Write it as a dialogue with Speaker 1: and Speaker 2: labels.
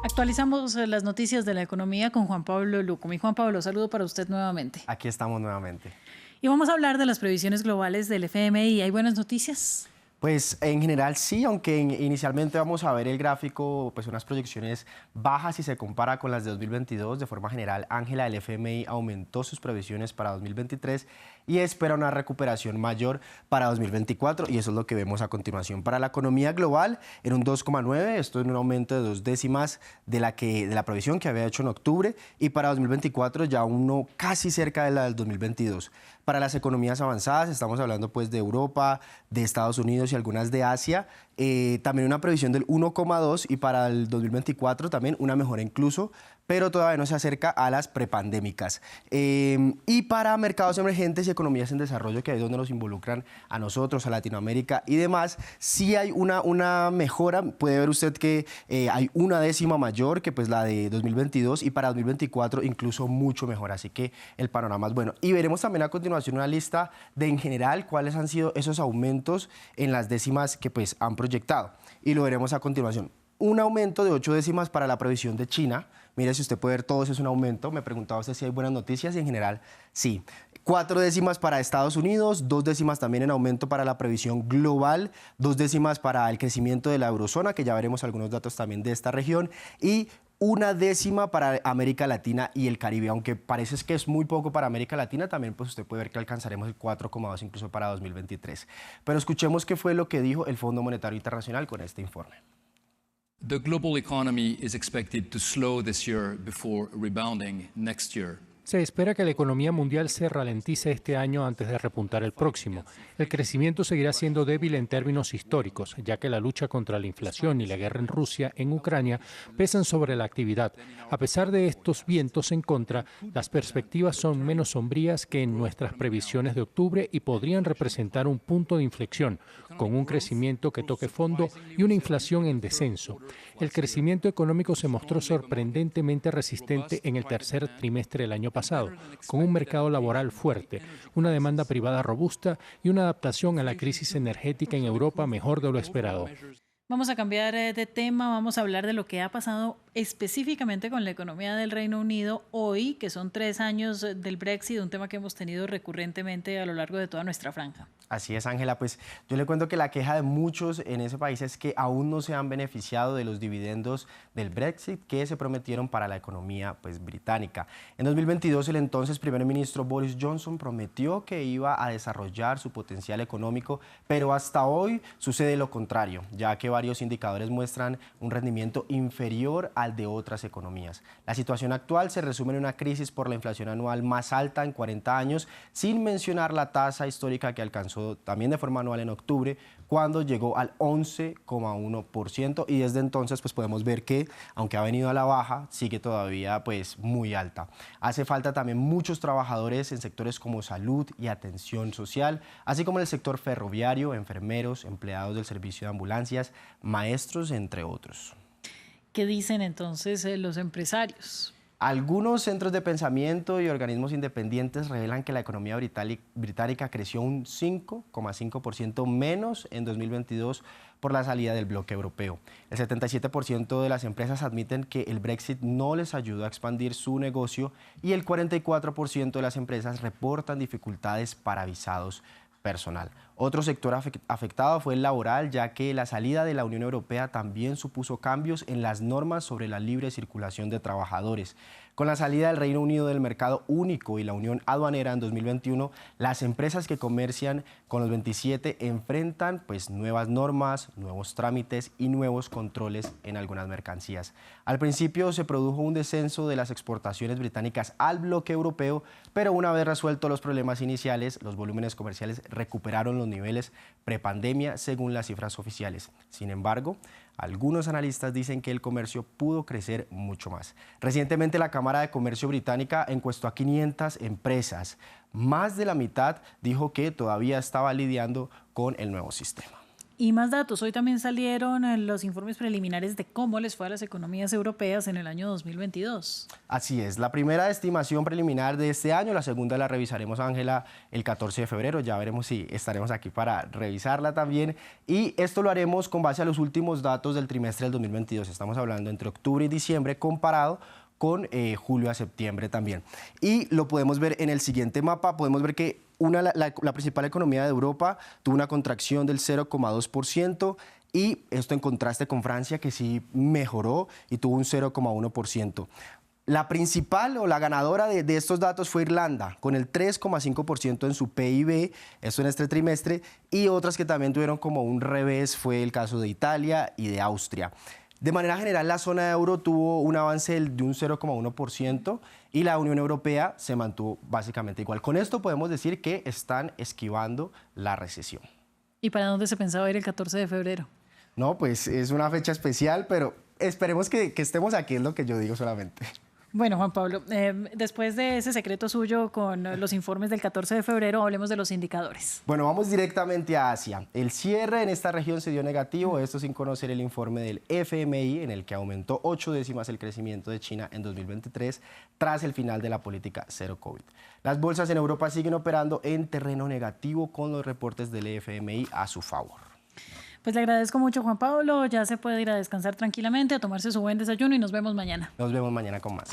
Speaker 1: Actualizamos las noticias de la economía con Juan Pablo Luco. Mi Juan Pablo, saludo para usted nuevamente.
Speaker 2: Aquí estamos nuevamente.
Speaker 1: Y vamos a hablar de las previsiones globales del FMI. ¿Hay buenas noticias?
Speaker 2: Pues en general sí, aunque inicialmente vamos a ver el gráfico, pues unas proyecciones bajas si se compara con las de 2022. De forma general, Ángela, del FMI aumentó sus previsiones para 2023 y espera una recuperación mayor para 2024, y eso es lo que vemos a continuación. Para la economía global, en un 2,9, esto es un aumento de 2 décimas de la previsión que había hecho en octubre, y para 2024 ya uno casi cerca de la del 2022. Para las economías avanzadas, estamos hablando pues de Europa, de Estados Unidos y algunas de Asia, también una previsión del 1,2, y para el 2024 también una mejora incluso, pero todavía no se acerca a las prepandémicas. Y para mercados emergentes y economías en desarrollo, que es donde nos involucran a nosotros, a Latinoamérica y demás, sí hay una mejora. Puede ver usted que hay una décima mayor que pues la de 2022, y para 2024 incluso mucho mejor, así que el panorama es bueno. Y veremos también a continuación una lista de en general cuáles han sido esos aumentos en las décimas que pues han proyectado, y lo veremos a continuación. Un aumento de 8 décimas para la previsión de China. Mire, si usted puede ver, todo eso es un aumento. Me preguntaba usted si hay buenas noticias, y en general sí. 4 décimas para Estados Unidos, 2 décimas también en aumento para la previsión global, 2 décimas para el crecimiento de la eurozona, que ya veremos algunos datos también de esta región, y 1 décima para América Latina y el Caribe. Aunque parece que es muy poco para América Latina, también pues usted puede ver que alcanzaremos el 4,2 incluso para 2023. Pero escuchemos qué fue lo que dijo el Fondo Monetario Internacional con este informe.
Speaker 3: The global economy is expected to slow this year before rebounding next year.
Speaker 4: Se espera que la economía mundial se ralentice este año antes de repuntar el próximo. El crecimiento seguirá siendo débil en términos históricos, ya que la lucha contra la inflación y la guerra en Rusia, en Ucrania, pesan sobre la actividad. A pesar de estos vientos en contra, las perspectivas son menos sombrías que en nuestras previsiones de octubre y podrían representar un punto de inflexión, con un crecimiento que toque fondo y una inflación en descenso. El crecimiento económico se mostró sorprendentemente resistente en el tercer trimestre del año pasado, con un mercado laboral fuerte, una demanda privada robusta y una adaptación a la crisis energética en Europa mejor de lo esperado.
Speaker 1: Vamos a cambiar de tema, vamos a hablar de lo que ha pasado específicamente con la economía del Reino Unido hoy, que son 3 años del Brexit, un tema que hemos tenido recurrentemente a lo largo de toda nuestra franja.
Speaker 2: Así es, Ángela. Pues yo le cuento que la queja de muchos en ese país es que aún no se han beneficiado de los dividendos del Brexit que se prometieron para la economía pues británica. En 2022, el entonces primer ministro Boris Johnson prometió que iba a desarrollar su potencial económico, pero hasta hoy sucede lo contrario, ya que varios indicadores muestran un rendimiento inferior al de otras economías. La situación actual se resume en una crisis por la inflación anual más alta en 40 años, sin mencionar la tasa histórica que alcanzó también de forma anual en octubre, cuando llegó al 11,1%, y desde entonces pues podemos ver que, aunque ha venido a la baja, sigue todavía pues muy alta. Hace falta también muchos trabajadores en sectores como salud y atención social, así como en el sector ferroviario, enfermeros, empleados del servicio de ambulancias, maestros, entre otros.
Speaker 1: ¿Qué dicen entonces los empresarios?
Speaker 2: Algunos centros de pensamiento y organismos independientes revelan que la economía británica creció un 5,5% menos en 2022 por la salida del bloque europeo. El 77% de las empresas admiten que el Brexit no les ayudó a expandir su negocio, y el 44% de las empresas reportan dificultades para visados personal. Otro sector afectado fue el laboral, ya que la salida de la Unión Europea también supuso cambios en las normas sobre la libre circulación de trabajadores. Con la salida del Reino Unido del mercado único y la unión aduanera en 2021, las empresas que comercian con los 27 enfrentan pues nuevas normas, nuevos trámites y nuevos controles en algunas mercancías. Al principio se produjo un descenso de las exportaciones británicas al bloque europeo, pero una vez resueltos los problemas iniciales, los volúmenes comerciales recuperaron los niveles prepandemia según las cifras oficiales. Sin embargo, algunos analistas dicen que el comercio pudo crecer mucho más. Recientemente la Cámara de Comercio británica encuestó a 500 empresas. Más de la mitad dijo que todavía estaba lidiando con el nuevo sistema.
Speaker 1: Y más datos, hoy también salieron los informes preliminares de cómo les fue a las economías europeas en el año 2022.
Speaker 2: Así es, la primera estimación preliminar de este año, la segunda la revisaremos, Ángela, el 14 de febrero, ya veremos si estaremos aquí para revisarla también, y esto lo haremos con base a los últimos datos del trimestre del 2022, estamos hablando entre octubre y diciembre comparado con julio a septiembre también. Y lo podemos ver en el siguiente mapa, podemos ver que la principal economía de Europa tuvo una contracción del 0,2% y esto en contraste con Francia, que sí mejoró y tuvo un 0,1%. La principal o la ganadora de estos datos fue Irlanda, con el 3,5% en su PIB, esto en este trimestre, y otras que también tuvieron como un revés fue el caso de Italia y de Austria. De manera general, la zona euro tuvo un avance de un 0,1% y la Unión Europea se mantuvo básicamente igual. Con esto podemos decir que están esquivando la recesión.
Speaker 1: ¿Y para dónde se pensaba ir el 14 de febrero?
Speaker 2: No, pues es una fecha especial, pero esperemos que estemos aquí, es lo que yo digo solamente.
Speaker 1: Bueno, Juan Pablo, después de ese secreto suyo con los informes del 14 de febrero, hablemos de los indicadores.
Speaker 2: Bueno, vamos directamente a Asia. El cierre en esta región se dio negativo, esto sin conocer el informe del FMI, en el que aumentó 8 décimas el crecimiento de China en 2023, tras el final de la política cero COVID. Las bolsas en Europa siguen operando en terreno negativo con los reportes del FMI a su favor.
Speaker 1: Pues le agradezco mucho, Juan Pablo. Ya se puede ir a descansar tranquilamente, a tomarse su buen desayuno y nos vemos mañana.
Speaker 2: Nos vemos mañana con más.